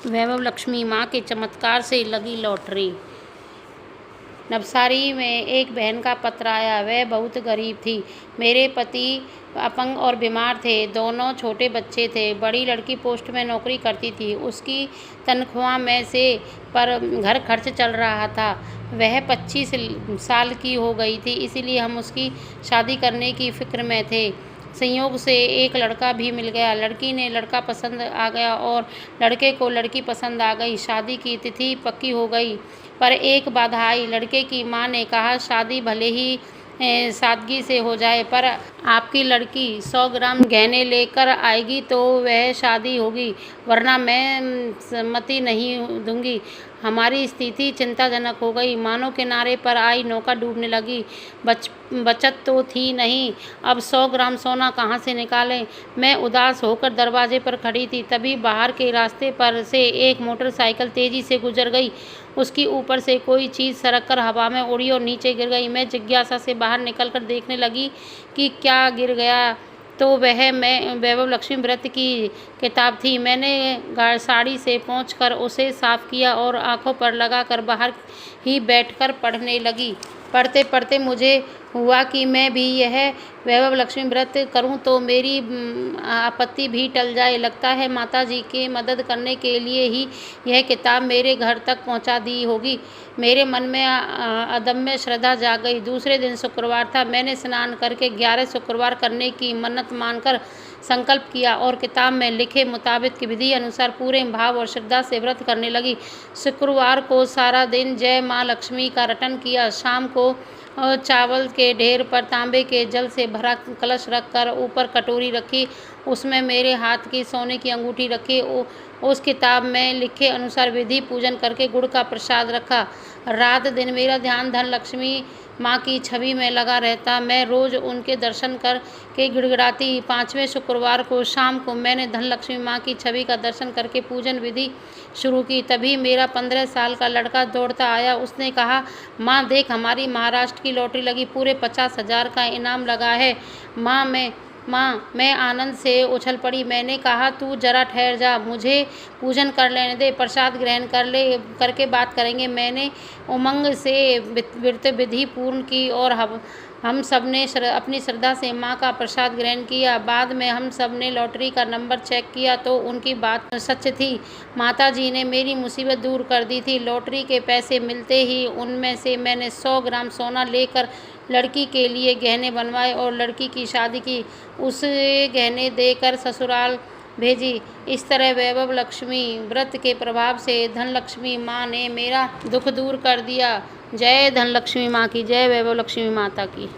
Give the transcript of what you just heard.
वैभव लक्ष्मी माँ के चमत्कार से लगी लॉटरी। नवसारी में एक बहन का पत्र आया। वह बहुत गरीब थी। मेरे पति अपंग और बीमार थे। दोनों छोटे बच्चे थे। बड़ी लड़की पोस्ट में नौकरी करती थी। उसकी तनख्वाह में से पर घर खर्च चल रहा था। वह 25 साल की हो गई थी, इसलिए हम उसकी शादी करने की फिक्र में थे। संयोग से एक लड़का भी मिल गया। लड़की ने लड़का पसंद आ गया और लड़के को लड़की पसंद आ गई। शादी की तिथि पक्की हो गई, पर एक बाधा आई। लड़के की माँ ने कहा, शादी भले ही सादगी से हो जाए, पर आपकी लड़की 100 ग्राम गहने लेकर आएगी तो वह शादी होगी, वरना मैं सम्मति नहीं दूंगी। हमारी स्थिति चिंताजनक हो गई। मानो किनारे पर आई नौका डूबने लगी। बचत तो थी नहीं, अब 100 ग्राम सोना कहाँ से निकालें। मैं उदास होकर दरवाजे पर खड़ी थी। तभी बाहर के रास्ते पर से एक मोटरसाइकिल तेजी से गुजर गई। उसकी ऊपर से कोई चीज़ सरक कर हवा में उड़ी और नीचे गिर गई। मैं जिज्ञासा से बाहर निकलकर देखने लगी कि क्या गिर गया, तो वह वैभव लक्ष्मी व्रत की किताब थी। मैंने साड़ी से पोंछकर उसे साफ किया और आंखों पर लगाकर बाहर ही बैठकर पढ़ने लगी। पढ़ते पढ़ते मुझे हुआ कि मैं भी यह वैभव लक्ष्मी व्रत करूं तो मेरी आपत्ति भी टल जाए। लगता है माता जी की मदद करने के लिए ही यह किताब मेरे घर तक पहुंचा दी होगी। मेरे मन में अदम्य श्रद्धा जाग गई। दूसरे दिन शुक्रवार था। मैंने स्नान करके 11 शुक्रवार करने की मन्नत मानकर संकल्प किया और किताब में लिखे मुताबिक विधि अनुसार पूरे भाव और श्रद्धा से व्रत करने लगी। शुक्रवार को सारा दिन जय माँ लक्ष्मी का रटन किया। शाम को चावल के ढेर पर तांबे के जल से भरा कलश रखकर ऊपर कटोरी रखी। उसमें मेरे हाथ की सोने की अंगूठी रखी। उस किताब में लिखे अनुसार विधि पूजन करके गुड़ का प्रसाद रखा। रात दिन मेरा ध्यान धन लक्ष्मी माँ की छवि में लगा रहता। मैं रोज उनके दर्शन कर के गिड़गिड़ाती। 5वें शुक्रवार को शाम को मैंने धन लक्ष्मी माँ की छवि का दर्शन करके पूजन विधि शुरू की। तभी मेरा 15 साल का लड़का दौड़ता आया। उसने कहा, माँ देख, हमारी महाराष्ट्र की लॉटरी लगी, पूरे 50,000 का इनाम लगा है। माँ मैं आनंद से उछल पड़ी। मैंने कहा, तू जरा ठहर जा, मुझे पूजन कर लेने दे, प्रसाद ग्रहण करके बात करेंगे। मैंने उमंग से व्रत विधि पूर्ण की और हम सब ने अपनी श्रद्धा से माँ का प्रसाद ग्रहण किया। बाद में हम सब ने लॉटरी का नंबर चेक किया तो उनकी बात सच थी। माता जी ने मेरी मुसीबत दूर कर दी थी। लॉटरी के पैसे मिलते ही उनमें से मैंने 100 ग्राम सोना लेकर लड़की के लिए गहने बनवाए और लड़की की शादी की। उसे गहने देकर ससुराल भेजी। इस तरह वैभव लक्ष्मी व्रत के प्रभाव से धन लक्ष्मी माँ ने मेरा दुख दूर कर दिया। जय धन लक्ष्मी माँ की जय, वैभव लक्ष्मी माता की।